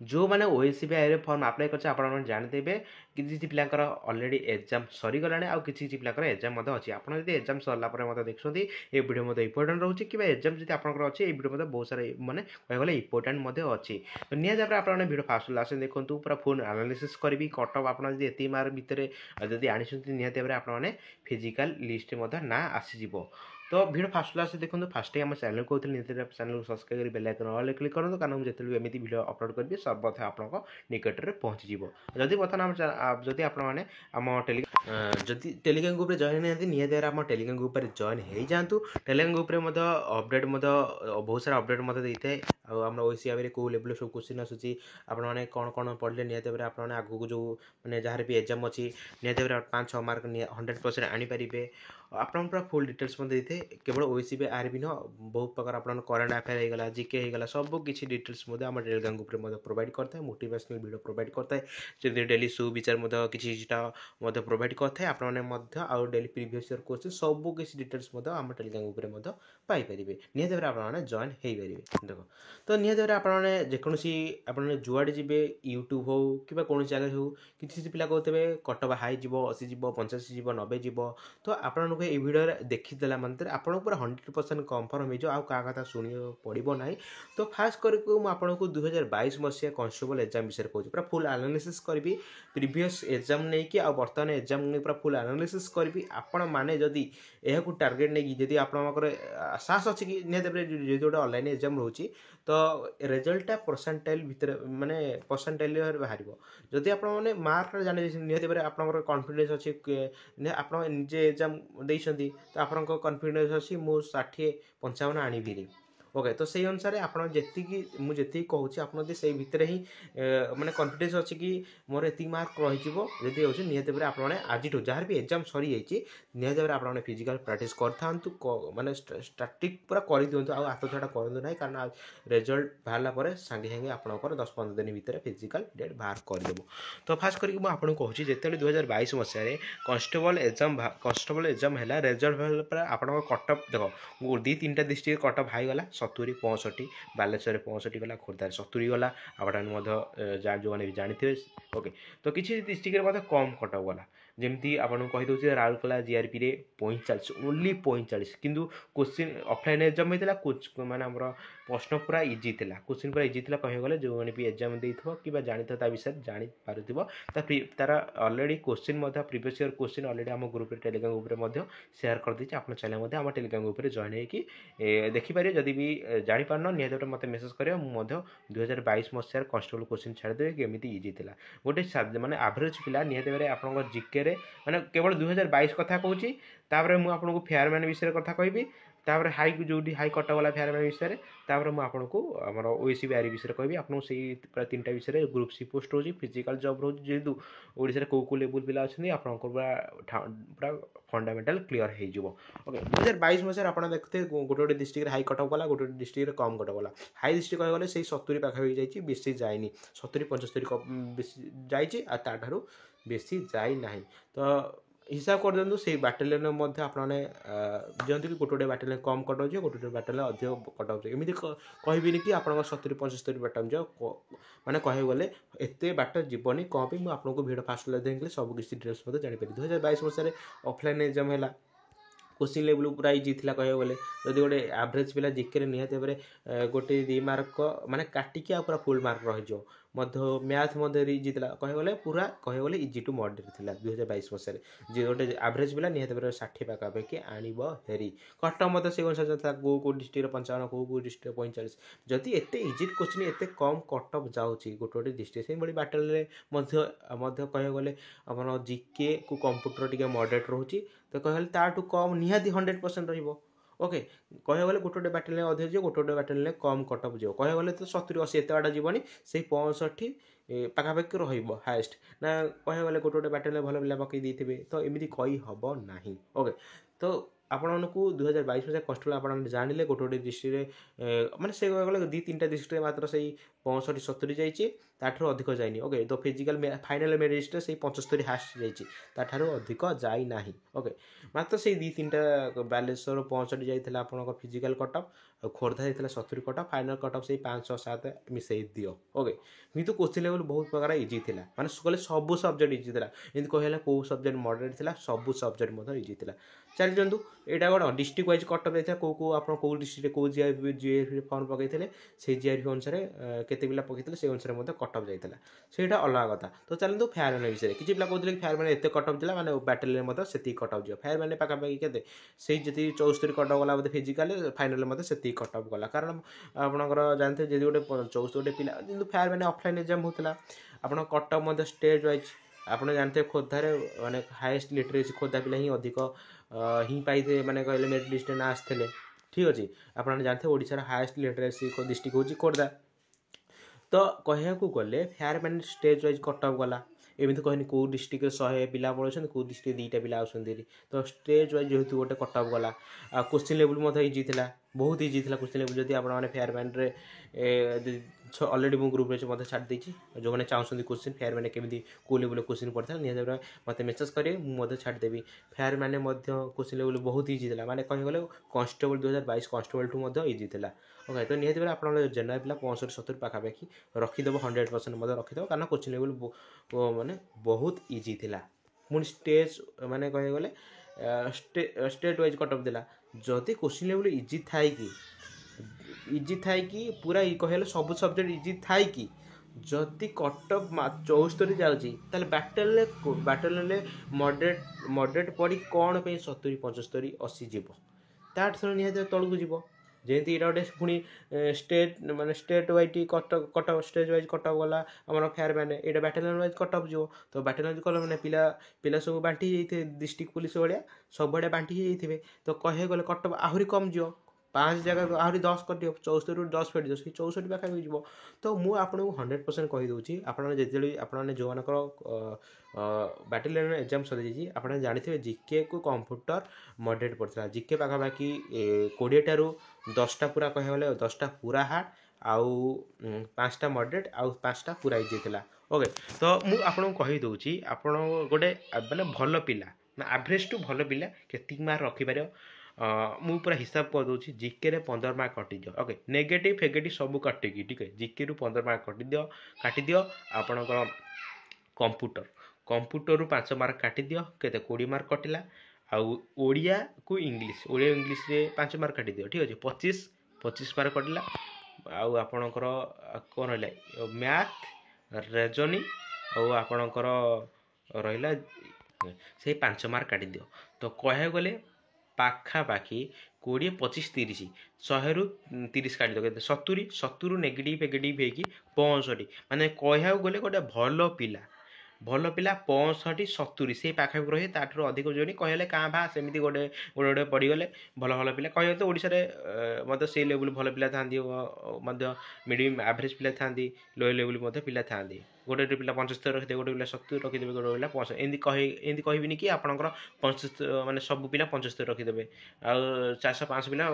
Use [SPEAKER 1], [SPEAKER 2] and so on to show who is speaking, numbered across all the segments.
[SPEAKER 1] जो मैंने ओएससीबीआई form apply कर जानते किसी पिलांकर ऑलरेडी एग्जाम सरी गलाने आउ किसी पिलांकर एग्जाम अच्छी आप एग्जाम सरला देखते ये वीडियो मत इंपोर्टेंट रोचे कि एग्जाम जब आपंकर अच्छे ये वीडियो मत बहुत सारा माने कहगले इंपोर्टेंट अच्छी तो निहत भाव आप वीडियो फास्ट लास्ट देखो पूरा फुल एनालिसिस करी कट ऑफ आप ये मार्क भितर जब आनी निहत भाव आप फिजिकल लिस्ट ना आसीज तो वीडियो फास्ट लास्ट देखो फास्ट टाइम चैनल को चैनल को सब्सक्राइब कर बेल आइकन ऑल क्लिक करूँ कारण मुझे एमती वीडियो अपलोड करी सर्वथा आप निकट में पहुँची जदि बर्तमान जदि आपने आम जदि टेलीग्राम ग्रुप में जॉइन नहीं निहत आम टेलीग्राम ग्रुप में जॉइन हो जातु टेलीग्राम ग्रुप में अपडेट बहुत सारा अपडेट देता है आम ओसीआई कौ लेवल सब क्वेश्चन आसूसी आपने कौन कौन पढ़ले निहत भाव आपने आगू जो मैंने जहाँ भी एग्जाम अच्छी निहत भाव 5-6 मार्क 100% आनीपारे आपन पूरा फुल डिटेल्स देते केवल ओएससीबीआई आर भी नुह बहुत प्रकार आप करेन्ट अफेयर होगा जीके होगा सब किसी डिटेल्स आम टेलीग्राम ग्रुप में प्रोवाइड करता है मोटिवेशनल वीडियो प्रोवाइड करता है जब डेली सुविचार किसीटा प्रोवाइड करता है आपने डेली प्रीवियस ईयर क्वेश्चन सब किसी डिटेल्स आम टेलीग्राम ग्रुप में पाइपर निहत भाव आपने जॉइन हो पारे देख तो निहत भाव आपने जेकोसी आप जुआड़े जी यूट्यूब हो कि कौन जगह हो किसी पिला कहते कटअप हाई जीव 80 जीव 85 जीव 90 जीव तो आप ये वीडियो देखीदेला मानते आपको पूरा 100% कन्फर्म हो आउ क्या कथा शुणी पड़ो ना तो फास्ट करके मुझे 2022 मसीहा कॉन्स्टेबल एग्जाम विषय कहूँ पूरा फुल एनालिसिस करी प्रीवियस एग्जाम नहीं कि बर्तमान एग्जाम नहीं पूरा फुल एनालिसिस करी आपण मैंने जदि यह टार्गेट नहीं कि आपंकर साहस अच्छी कि निहत गोटे ऑनलाइन एग्जाम रोचे तो रिजल्टा परसेंटाइल भितर माने परसेंटाइल बाहर जदि आप मार्क जाने निहत भाव आपंकर कॉन्फिडेंस अच्छी आप निजे एग्जाम देइछंती तो आपन कॉन्फिडेंस अच्छी मु 60-55 आनीबी ओके तो से अनुसार आप जी कहूँ आप से भितर ही माने कॉन्फिडेंस अच्छी कि मोर एति मार्क रही हो निहत भाव आपने आज जहाँ भी एग्जाम सरी जाइए निहत भाव आपने फिजिकल प्रैक्टिस करूँ माने स्टार्टिंग पूरा कर दिंतु आ हाथ छाड़ा करूँ ना कारण रिजल्ट बाहर सांगे सांगे आपंकर 10-15 दिन भितर फिजिकल डेट बाहर करदेव तो फास्ट करके मुझे कहूँ जिते 2022 मसीह कॉन्स्टेबल एग्जाम है रिजल्ट आप कटअप देख 2-3टा डिस्ट्रिक्ट कटअप हाईगला 70-65 बालेश्वर 65 गला खोर्धार 70 गला आपने जो मैंने जानते ओके तो किसी डिस्ट्रिक्ट कम कटअप गला जमती आपको कहीदे राउरकेला जीआरपी रे 45 ओनली 45 किंतु क्वेश्चन ऑफलाइन एग्जाम होता माने हमर प्रश्न पूरा इजी थिला क्वेश्चन पूरा इजी थिला कहि गले जो माने भी एग्जाम देइथबो किबा जानिथो ता विषय जानि पारुथिबो तार already question previous year question already हम ग्रुप रे टेलीग्राम ग्रुप रे मध्य शेयर कर दीची आपन चैनल मध्य हम टेलीग्राम ग्रुप रे जॉइन हेकी देखि पारे जदी भी जानि पारन निहत मते मेसेज करियो मु मध्य 2022 मसियार कॉन्स्टेबल क्वेश्चन छाड़ देबे कि एमिति इजी थिला गोटे माने एवरेज पिला निहत भाव आपन जीके रे माने केवल 2022 कथा कहूची तापर मु आपन को फेयरमैन विषय कथा कहबी तापर हाई जो हाई कट वाला फेयरमैन विषय तापर मु आपन को हमर ओएससीबीआई विषय कहबी आपन से पूरा 3टा विषय ग्रुप सी पोस्ट होची फिजिकल जॉब रोज जेतु ओडिसा रे को लेवल पिला अछनी आपन को पूरा फंडामेंटल क्लियर हो जिवो ओके 2022 मसिया आपन देखते गोटे डिस्ट्रिक्ट हाई कट वाला गोटे डिस्ट्रिक्ट कम कट वाला हाई डिस्ट्रिक्ट कह गले से 70 पाखा हो जाई बेसी जाइनी 70-75 बेसी जाइछि आ ताठारु बेसी जाई नाही तो हिसाब कर दिखाँ से बाटालियन आपने दिखती कि गोटे बाटालियन कम कट गोटे बाटालियन अधिक कट एमती कहबी कि आप 70-75 बाटालियन जाओ मैंने कह गले एत बाट जीवनी कम भी मुझे भिड फास्ट देखिए सब किसी डिटेल्स जापर 2022 मसीह ऑफलाइन एग्जाम है क्वेश्चन लेवल पूरा इजी था कह गले जदि गोटे एवरेज पिला जिके निहत भाव गोटे 2 मार्क माने काटिकी आ पूरा फुल मार्क रही मैथ इजी था कह गले पूरा कह गले इजी टू मॉडरेट था 2022 मसीह जी गोटे एवरेज पिला निहत भाव 60 पाखापाखि आणव हेरी कटअप से अनुसार कौ डिस्ट्रिक्ट 55 कौ डिस्ट्रिक्ट 45 जदि एत इजी क्वेश्चन एत कम कटअप जाऊँगी गोटे गोटे डिस्ट्रिक्ट से बाटल कह गले आम जीके को कंप्यूटर टी मॉडरेट रोचे तो कहले ताठू कम निहाती 100% रहिबो ओके कह गले गोटे गोटे बाटालियन अधिक जो गोटे गोटे बाटालियन कम कटअप जो कह गले तो 70-80 एत बाटा जीवनी से 65 पाखापाखि रहिबो हाएस्ट ना कह गले गोटे गोटे बाटालियन भल पिला पकई देइथिबे तो एमिति कहि हबो नाही ओके तो आपको 2022 मसीहा कॉन्स्टेबल आप जानिले गोटे गोटे डिस्ट्रिक्ट माने से गले 2-3टा डिस्ट्रिक्ट मात्र से 65 70 जाइए ताठू अधिक जाइनी ओके तो फिजिकल फाइनाल मेरिट लिस्ट से 75 हास्ट जाइए ताठारू अधिक जाई नाही ओके मात्र से दी तीनटा बालेश्वर 65 जाइए आपंकर फिजिकल कटअप और खोर्धा जाइए 70 कटअप फाइनाल कटअप से 5 6 7 मिसई दियो ओके किंतु क्वेश्चन लेवल बहुत प्रकार इजी थिला माने कहले सब सब्जेक्ट इजी थिला एंड कहला को सब्जेक्ट मॉडरेट थिला सब सब्जेक्ट मत इजी थिला चल जंतु एटा कोन डिस्ट्रिक्ट वाइज कटअप जाइए को आप को डिस्ट्रिक्ट को जीआरपी फॉर्म पकईते से जीआरपी अनुसार केते पिला पकईते से अनुसार मत कटअप जाइए सेटा अलग कथा तो चलतु फायरमैन विषय किसी पिला कहते कि फायरमैन एत कटअप था मैंने बैटेल मत से कटअप जाए फायरमैन पाखापाखि के जी 74 कटअप गला बोलते फिजिकाल फाइनाल मत से कटअप गला कारण आपंकर जानते जी गोटे 74 पिला फायरमैन ऑफलाइन एग्जाम होता आप कटअप स्टेट वाइज आपड़ जानते खोर्धार माने हाईएस्ट लिटरेसी खोर्धा पिला ही अधिक ही पाई माने कहले मेरिट लिस्ट ना आसते ठीक अच्छे आप जानते ओडिशार हाईएस्ट लिटरेसी डिस्ट्रिक्ट हूँ खोर्धा तो कहया गले फायरमैन स्टेज वाइज कटअप गला एमती कहनी कौ डिस्ट्रिक्ट 100 पिला पढ़ुन कौ डिस्ट्रिक्ट 2टा पिला आसती तो स्टेज वाइज जेहतु गोटे कटअप गला क्वेश्चन लेवल इजी था बहुत इजी था क्वेश्चन लेवल जब आप फायरमैन अलरेडी मो ग्रुप में छाड़ देती जो मैंने चाहते क्वेश्चन फायरमैन केमी कौ लेवल क्वेश्चन पढ़ता निहत मत मेसेज करेंगे मुझे छाड़देवी फायरमैन क्वेश्चन लेवल बहुत इजी था मैंने कह गले कांस्टेबल 2022 कांस्टेबल ठूँ इजी था ओके तो निहत आप जनरल पिला 65 70 पाखापाखि रखीदेव 100% रखीदेव कारण क्वेश्चन लेवल माने बहुत इजी था पुणी स्टेज माने कह गले स्टेट वाइज कटअप देला जदि क्वेश्चन लेवल इजी थाए कि पूरा कहले सब सब्जेक्ट इजी थाए कि जदि कटअप 74 जाऊँगी बैटेल मॉडरेट पढ़ी कौन पे 70 75 80 जीव ताठ थोड़ा निहत तलू जीव जमी यहाँ गोटे पुणी स्टेट माने state wise cut up stage wise cut up गला आम फायरमैन यहाँ बैटालियन वाइज कटअप जीव तो बैटालियन वाइज कल मैंने पिला सब बांटी जाइए डिस्ट्रिक्ट पुलिस भाया सब आड़े बांटी जाइए तो कहे गले कटअप आहरी कम जीव 5 जगह आहरी 10 कर दियो 74 10 फेट दियो 64 पाखापाखि जीव तो मुझे आपको 100% कहीदे आपने आपने जो बैटेलियन एग्जाम सरी आप जानते जीके को कंप्यूटर मॉडरेट पड़ता जीके पाखापाखि 20 टारू 10टा पूरा कह गले 10टा पूरा हार्ड आउ 5टा मॉडरेट आउ 5टा पूरा इजी था ओके तो मुझे आपको कहीदे आप गोटे माने भल पिला एवरेज टू भल पिला के मार्क रखिपार मु पूरा हिसाब करदे जीके रे 15 मार्क कटि दियो ओके नेगेटिव फेगेटिव सब काटिकी ठीक है जीके रु 15 मार्क काटि दियो आपणकर कंप्यूटर रु 5 मार्क काटि दियो केते 20 मार्क कटिला आउ ओडिया को इंग्लिश रे 5 मार्क काटि दियो ठीक अच्छे 25 मार्क कटिला आउ आपणकर कौन रहा मैथ रेजनिंग और आपणकर रहा से 5 मार्क काटि दियो तो कह गले पाखापाखि 20 25 30 100 रु 30 काट दो 70 70 नेगेटिव फेगेटिव हो 65 माने कह गले गोटे भल पिला 65 70 से पाखापाखि रही ताठू अधिक जोनी कहले क्या भा सेमती गोटे गोटे पड़गले भल भल पिला कह तो ओडिशा मत से लेवल भल पिला था मीडियम एवरेज पिला था लो लेवल पिला था गोटे पिला 75 रखिदे गोटे पिला 70 रखिदेवे गोटे पिला 65 एमती कहबिनी कि आपंकर 75 माने सब पिला 75 रखिदेवे आ 400 500 पिला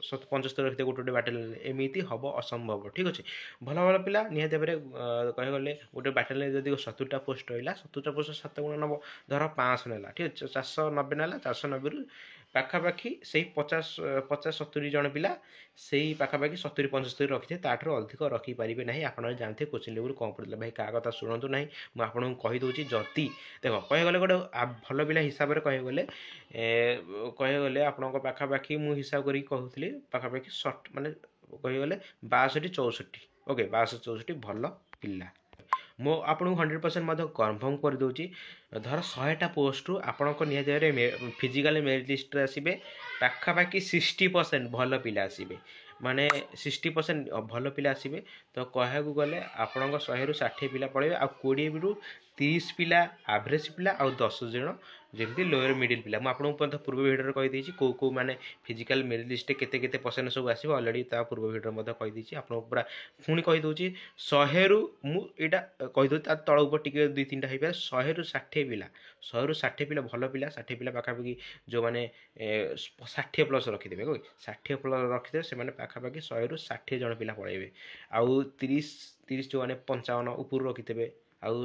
[SPEAKER 1] 75 रखिदे गोटे बैटेलियन एमती हम असंभव ठीक अच्छे भल भल पिला निहत भाव कह गले गोटे बैटेलियन जब 70टा पोस्ट रहा 70टा पोस्ट 7 गुण नब धर 500 नेला ठीक है 490 नेला 490 रु पाखापाखि से 50 70 जन पिला से पाखापाखि 70 75 रखिथे ताठर अधिक रखिपारे ना आप जानते क्वेश्चन लेवल कम पड़ता भाई क्या कथा शुणु ना मुझे कहीदे जदि देख कह गले गोटे भल पिला हिसाब से कह गले आप पाखापाखि मुझे हिसाब करी कहूली पाखापाखि माने कह गले 62 64 ओके 62 64 भल पिला मो आपको 100% कन्फर्म कर दूची धर 100टा पोस्ट रु आपंक निहत फिजिकल मेरिट लिस्ट आसबे पाखापाखि 60% भल पिला आसबे माने 60% भल पिला आसबे तो कहू गले आपण 100 रु 60 पिला पड़े आ 20 रु 30 ପିଲା ଆଭରେଜ ପିଲା ଆଉ 10 ଜଣ ଯେମିତି ଲୋୟର ମିडिଲ ପିଲା। ମୁଁ ଆପଣଙ୍କୁ ମଧ୍ୟ ପୂର୍ବ ଭିଡ଼ିଓରେ କହିଦେଇଛି କେଉଁ ମାନେ ଫିଜିକାଲ ମେରିଟ୍ ଲିଷ୍ଟରେ କେତେ ପରସେଣ୍ଟ ସବୁ ଆସିବ ଅଲରେଡ଼ି ତା ପୂର୍ବ ଭିଡ଼ିଓରେ ମଧ୍ୟ କହିଦେଇଛି। ଆପଣଙ୍କୁ ପୁରା ପୁଣି କହିଦେଉଛି 100ରୁ ମୁଁ ଏଇଟା କହିଦେଉଛି ତା ତଳ ଉପରେ ଟିକେ 2-3ଟା ହେଇପାରେ। 100ରୁ 60 ପିଲା 100ରୁ 60 ପିଲା ଭଲ ପିଲା 60 ପିଲା ପାଖାପାଖି ଯେଉଁମାନେ 60 ପ୍ଲସ୍ ରଖିଦେବେ 60 ପ୍ଲସ୍ ରଖିଦେବେ ସେମାନେ ପାଖାପାଖି 100ରୁ 60 ଜଣ ପିଲା ପଳାଇବେ। ଆଉ 30 ଯେଉଁମାନେ 55 ଉପରୁ ରଖିଥିବେ ଆଉ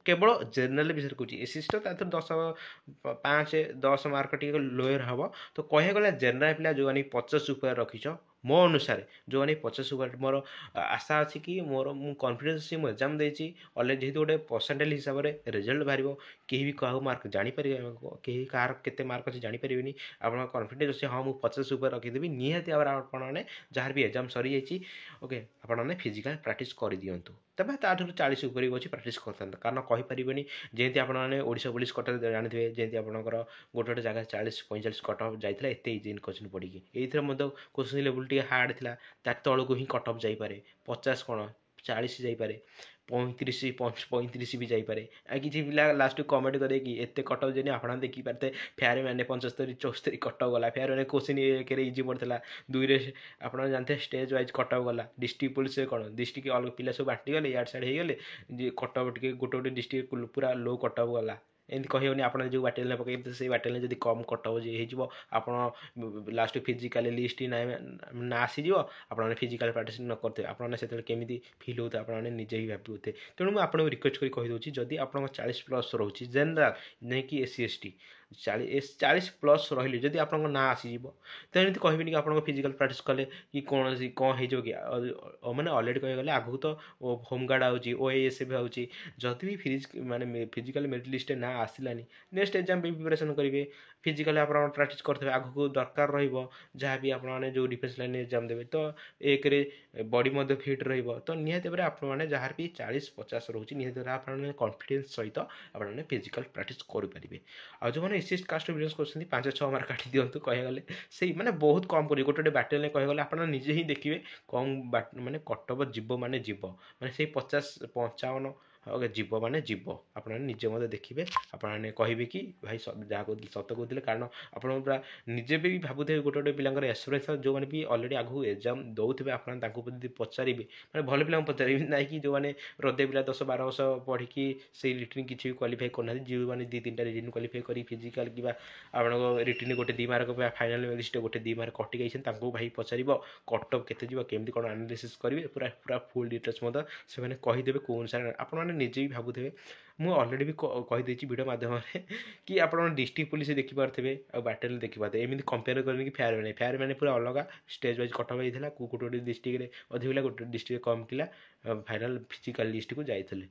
[SPEAKER 1] କେବଳ ଜେନେରାଲ ବିଷୟରେ କହୁଛି ଏସିଷ୍ଟ ତା ଦେହରେ 10 ମାର୍କ ଟିକେ ଲୋୟର ହେବ। ତ କହିବାକୁ ଗଲେ ଜେନେରାଲ ପିଲା ଯେଉଁମାନେ 50 ଉପରେ ରଖିଛ ମୋ ଅନୁସାରେ ଯେଉଁମାନେ 50 ଉପରେ ମୋର ଆଶା ଅଛି କି ମୁଁ କନଫିଡେନ୍ସ ଅଛି ମୁଁ ଏକ୍ଜାମ୍ ଦେଇଛି ଅଲରେଡ଼ି ଯେହେତୁ ଗୋଟେ ପରସେଣ୍ଟେଜ ହିସାବରେ ରେଜଲ୍ଟ ବାହାରିବ କେହି ବି କାହାକୁ ମାର୍କ ଜାଣିପାରିବେ କେହି କାହାର କେତେ ମାର୍କ ଅଛି ଜାଣିପାରିବେନି। ଆପଣଙ୍କ କନଫିଡେନ୍ସ ଅଛି ହଁ ମୁଁ 50 ଉପରେ ରଖିଦେବି ନିହାତି ଭାବରେ ଆପଣମାନେ ଯାହାର ବି ଏକ୍ଜାମ୍ ସରିଯାଇଛି ଓକେ ଆପଣମାନେ ଫିଜିକାଲ ପ୍ରାକ୍ଟିସ୍ କରିଦିଅନ୍ତୁ। ତେବେ ତାଠାରୁ 40 ଉପରେ ବି ଅଛି ପ୍ରାକ୍ଟିସ୍ କରିଥାନ୍ତୁ କାରଣ କହିପାରିବେନି ଯେମିତି ଆପଣମାନେ ଓଡ଼ିଶା ପୋଲିସ କଟକ ଜାଣିଥିବେ ଯେମିତି ଆପଣଙ୍କର ଗୋଟେ ଜାଗାରେ 40-45 କଟ୍ ଅଫ୍ ଯାଇଥିଲା ଏତେ ଇଜି କୋଶ୍ଚିନ୍ ପଡ଼ିକି। ଏଇଥିରେ ମଧ୍ୟ କୋଶ୍ଚିନ୍ ଲେବୁଲ୍ ଟିକେ ହାର୍ଡ଼ ଥିଲା ତା ତଳକୁ ହିଁ କଟ୍ ଅଫ୍ ଯାଇପାରେ 50 କ'ଣ 40 ଯାଇପାରେ 35 ବି ଯାଇପାରେ। ଆଉ କିଛି ପିଲା ଲାଷ୍ଟକୁ କମେଣ୍ଟ କରେ କି ଏତେ କଟ୍ ଅଫ୍ ଯାଇନି ଆପଣ ଦେଖିପାରିତେ ଫେୟାର ମାନେ 75-74 କଟ୍ ଅଫ୍ ଗଲା ଫେୟାର ମାନେ କୋଶ୍ଚିନ୍ ଏକରେ ଇଜି ପଡ଼ିଥିଲା 2ରେ ଆପଣ ଜାଣିଥିବେ ଷ୍ଟେଜ୍ ୱାଇଜ୍ କଟ୍ ଅଫ୍ ଗଲା ଡିଷ୍ଟ୍ରିକ୍ଟ ପୋଲିସରେ କ'ଣ ଡିଷ୍ଟ୍ରିକ୍ଟ ଅଲଗା ପିଲା ସବୁ ବାଣ୍ଟିଗଲେ ଇଆଡ଼େ ସିଆଡ଼େ ହେଇଗଲେ ଯେ କଟ୍ ଅଫ୍ ଟିକେ ଗୋଟେ ଡିଷ୍ଟ୍ରିକ୍ଟ ପୁରା ଲୋ କଟ୍ ଅଫ୍ ଗଲା। ଏମିତି କହିହେବନି ଆପଣ ଯେଉଁ ବାଟେରିଆଲ ପକେଇବେ ସେଇ ବାଟେରିଆଲ ଯଦି କମ୍ କଟ୍ ଅଫ୍ ହେଇଯିବ ଆପଣ ଲାଷ୍ଟ ଫିଜିକାଲି ଲିଷ୍ଟ ନା ଆସିଯିବ ଆପଣମାନେ ଫିଜିକାଲ ପ୍ରାକ୍ଟିସ୍ ନ କରିଥିବେ ଆପଣମାନେ ସେତେବେଳେ କେମିତି ଫିଲ୍ ହେଉଥିବେ ଆପଣମାନେ ନିଜେ ହିଁ ଭାବୁଥିବେ। ତେଣୁ ମୁଁ ଆପଣଙ୍କୁ ରିକ୍ୱେଷ୍ଟ କରି କହିଦେଉଛି ଯଦି ଆପଣଙ୍କ 40 ପ୍ଲସ୍ ରହୁଛି ଜେନେରାଲ ନେଇକି SC/ST 40 ପ୍ଲସ୍ ରହିଲେ ଯଦି ଆପଣଙ୍କ ନାଁ ଆସିଯିବ ତ ଏମିତି କହିବେନି କି ଆପଣଙ୍କ ଫିଜିକାଲ ପ୍ରାକ୍ଟିସ୍ କଲେ କି କୌଣସି କ'ଣ ହେଇଯିବ କି ମାନେ ଅଲରେଡ଼ି କହିବାକୁ ଗଲେ ଆଗକୁ ତ ହୋମଗାର୍ଡ଼ ଆଉଛି OAS ବି ଆଉଛି ଯଦି ବି ଫିଜିକାଲ ମେରିଟ୍ ଲିଷ୍ଟରେ ନାଁ ଆସିଲାନି ନେକ୍ସଟ ଏକ୍ଜାମ୍ ପାଇଁ ପ୍ରିପାରେସନ୍ କରିବେ। ଫିଜିକାଲି ଆପଣ ପ୍ରାକ୍ଟିସ୍ କରିଥିବେ ଆଗକୁ ଦରକାର ରହିବ ଯାହା ବି ଆପଣମାନେ ଯେଉଁ ଡିଫେନ୍ସ ଲାଇନ୍ ଏକ୍ଜାମ୍ ଦେବେ ତ ଏକରେ ବଡ଼ି ମଧ୍ୟ ଫିଟ୍ ରହିବ ତ ନିହାତି ଭାବରେ ଆପଣମାନେ ଯାହାର ବି 40-50 ରହୁଛି ନିହାତି ଭାବରେ ଆପଣମାନେ କନଫିଡେନ୍ସ ସହିତ ଆପଣମାନେ ଫିଜିକାଲ ପ୍ରାକ୍ଟିସ୍ କରିପାରିବେ। ଆଉ ଯେଉଁମାନେ SC/ST କାଷ୍ଟ ବିଲଙ୍ଗସ୍ କରୁଛନ୍ତି 5-6 ମାର୍କ କାଟି ଦିଅନ୍ତୁ କହିବାକୁ ଗଲେ ସେଇ ମାନେ ବହୁତ କମ୍ କରିବେ ଗୋଟେ ବାଟେରିଆଲରେ କହିବାକୁ ଗଲେ ଆପଣ ନିଜେ ହିଁ ଦେଖିବେ କମ୍ ମାନେ କଟ୍ ଅଫ୍ ଯିବ ମାନେ ସେଇ 50-55 ଯିବ ମାନେ ଯିବ ଆପଣମାନେ ନିଜେ ମଧ୍ୟ ଦେଖିବେ ଆପଣମାନେ କହିବେ କି ଭାଇ ଯାହା କହୁଥିଲେ ସତ କହୁଥିଲେ କାରଣ ଆପଣ ପୁରା ନିଜେ ବି ଭାବୁଥିବେ ଗୋଟେ ପିଲାଙ୍କର ଏକ୍ସପିରିଏନ୍ସ ଯେଉଁମାନେ ବି ଅଲରେଡ଼ି ଆଗକୁ ଏକ୍ଜାମ୍ ଦେଉଥିବେ ଆପଣ ତାଙ୍କୁ ଯଦି ପଚାରିବେ ମାନେ ଭଲ ପିଲାଙ୍କୁ ପଚାରିବେ ନାହିଁ କି ଯେଉଁମାନେ ହୃଦୟ ପିଲା 10-12 ବର୍ଷ ପଢ଼ିକି ସେଇ ରିଟିନ୍ କିଛି ବି କ୍ୱାଲିଫାଇ କରୁନାହାନ୍ତି ଯେଉଁମାନେ 2-3ଟା ରିଟିନ୍ କ୍ୱାଲିଫାଇ କରି ଫିଜିକାଲ କିମ୍ବା ଆପଣଙ୍କ ରିଟିନ୍ ଗୋଟେ 2 ମାର୍କ ଫାଇନାଲ ଲିଷ୍ଟରେ ଗୋଟେ 2 ମାର୍କ କଟି ଯାଇଛନ୍ତି ତାଙ୍କୁ ଭାଇ ପଚାରିବ କଟ୍ ଅଫ୍ କେତେ ଯିବ କେମିତି କ'ଣ ଆନାଲିସିସ୍ କରିବେ ପୁରା ଫୁଲ୍ ଡିଟେଲ୍ସ ମଧ୍ୟ ସେମାନେ କହିଦେବେ କେଉଁ ଅନୁସାରେ ଆପଣମାନେ ନିଜେ ବି ଭାବୁଥିବେ। ମୁଁ ଅଲରେଡ଼ି ବି କହିଦେଇଛି ଭିଡ଼ିଓ ମାଧ୍ୟମରେ କି ଆପଣ ଡିଷ୍ଟ୍ରିକ୍ଟ ପୋଲିସ ଦେଖିପାରୁଥିବେ ଆଉ ବାଟେରିଆଲ ଦେଖିପାରୁଥିବେ ଏମିତି କମ୍ପେୟାର କରିକି ଫେୟାର ମାନେ ପୁରା ଅଲଗା ଷ୍ଟେଜ୍ ୱାଇଜ୍ କଟ୍ ଅଫ୍ ହେଇଥିଲା ଗୋଟେ ଡିଷ୍ଟ୍ରିକ୍ଟରେ ଅଧିକ ପିଲା ଗୋଟେ ଡିଷ୍ଟ୍ରିକ୍ଟରେ କମ୍ ପିଲା ଫାଇନାଲ ଫିଜିକାଲ ଲିଷ୍ଟକୁ ଯାଇଥିଲେ।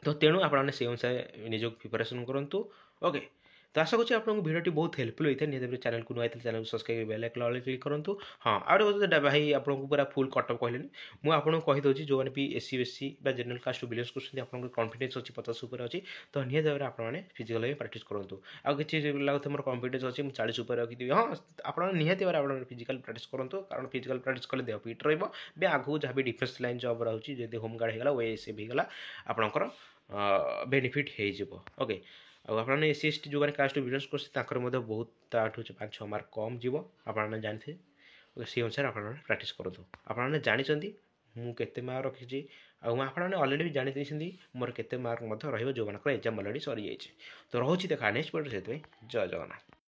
[SPEAKER 1] ତ ତେଣୁ ଆପଣମାନେ ସେଇ ଅନୁସାରେ ନିଜକୁ ପ୍ରିପାରେସନ୍ କରନ୍ତୁ ଓକେ। ତ ଆଶା କରୁଛି ଆପଣଙ୍କୁ ଭିଡ଼ିଓଟି ବହୁତ ହେଲ୍ପଫୁଲ୍ ହୋଇଥାଏ ନିହାତି ଭାବରେ ଚ୍ୟାନେଲକୁ ନୂଆ ହେଇଥିଲେ ଚ୍ୟାନେଲକୁ ସବସ୍କ୍ରାଇବ୍ ବେଲ୍ ଆଇକନ୍ ଅଲ୍ କ୍ଲିକ୍ କରନ୍ତୁ। ହଁ ଆଉ ଗୋଟେ କଥା ଭାଇ ଆପଣଙ୍କୁ ପୁରା ଫୁଲ୍ କଟ୍ ଅଫ୍ କହିଲେନି ମୁଁ ଆପଣଙ୍କୁ କହିଦେଉଛି ଯେଉଁମାନେ ବି SC/ST ବା ଜେନେରାଲ କାଷ୍ଟ ବିଲଙ୍ଗସ୍ କରୁଛନ୍ତି ଆପଣଙ୍କର କନଫିଡେନ୍ସ ଅଛି 50 ଉପରେ ଅଛି ତ ନିହାତି ଭାବରେ ଆପଣମାନେ ଫିଜିକାଲ ବି ପ୍ରାକ୍ଟିସ୍ କରନ୍ତୁ। ଆଉ କିଛି ଲାଗୁଥିବ ମୋର କନଫିଡେନ୍ସ ଅଛି ମୁଁ 40 ଉପରେ ରଖିଥିବି ହଁ ଆପଣ ନିହାତି ଭାବରେ ଆପଣ ଫିଜିକାଲ ପ୍ରାକ୍ଟିସ୍ କରନ୍ତୁ କାରଣ ଫିଜିକାଲ ପ୍ରାକ୍ଟିସ୍ କଲେ ଦେହ ଫିଟ୍ ରହିବ ବି ଆଗକୁ ଯାହା ବି ଡିଫେନ୍ସ ଲାଇନ୍ ଜବ୍ ରହୁଛି ଯଦି ହୋମଗାର୍ଡ଼ ହେଇଗଲା OAS ହେଇଗଲା ଆପଣଙ୍କର ବେନିଫିଟ୍ ହେଇଯିବ ଓକେ। ଆଉ ଆପଣମାନେ SC/ST ଯେଉଁମାନେ କାଷ୍ଟ ବିଲଙ୍ଗସ୍ କରୁଛନ୍ତି ତାଙ୍କର ମଧ୍ୟ ବହୁତ ତାଠୁ 5-6 ମାର୍କ କମ୍ ଯିବ ଆପଣମାନେ ଜାଣିଥିବେ ସେଇ ଅନୁସାରେ ଆପଣମାନେ ପ୍ରାକ୍ଟିସ୍ କରନ୍ତୁ। ଆପଣମାନେ ଜାଣିଛନ୍ତି ମୁଁ କେତେ ମାର୍କ ରଖିଛି ଆଉ ଆପଣମାନେ ଅଲରେଡ଼ି ବି ଜାଣି ଦେଇଛନ୍ତି ମୋର କେତେ ମାର୍କ ମଧ୍ୟ ରହିବ ଯେଉଁମାନଙ୍କର ଏକ୍ଜାମ୍ ଅଲରେଡ଼ି ସରିଯାଇଛି। ତ ରହୁଛି ଦେଖା ନେକ୍ସଟ ଭିଡ଼ିଓ ସେଥିପାଇଁ ଜୟ ଜଗନ୍ନାଥ।